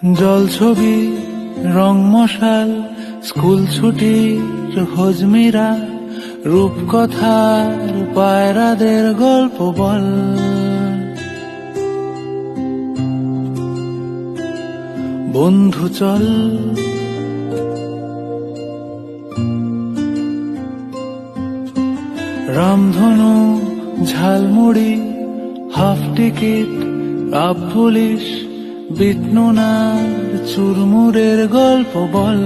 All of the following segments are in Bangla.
জল ছবি রং মশাল স্কুল ছুটির হজমিরা রূপকথার পায়রাদের গল্প বল। বন্ধু চল রামধনু ঝালমুড়ি হাফ টিকিট আপ পুলিশ বিটনুনার চুরমুরের গল্প বল।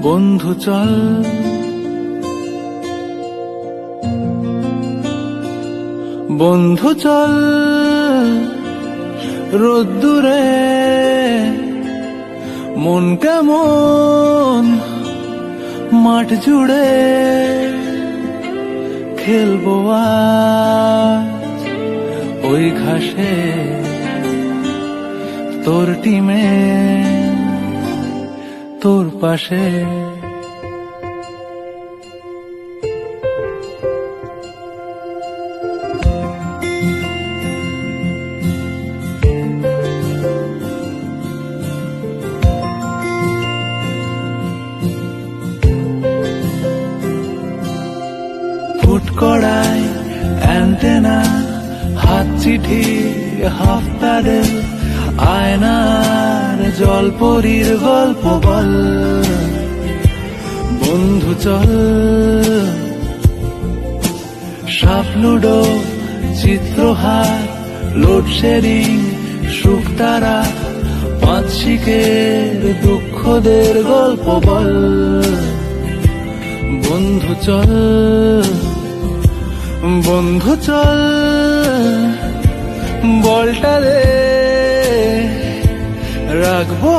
বন্ধু চল বন্ধু চল রোদ্দুরে মন কেমন মাঠ জুড়ে খেলবো আজ ওই ঘাসে তোর টিমে তোর পাশে। ফুট কড়াই অ্যান্টেনা হাত চিঠি হাফ প্যাডেল আয়নার জলপরীর গল্প বল। বন্ধু চল সাপ লুডো চিত্রহার লোডশেডিং শুকতারা পাঁচ শিকের দুঃখদের গল্প বল। বন্ধু চল বন্ধু চল বলটা দে রাখবো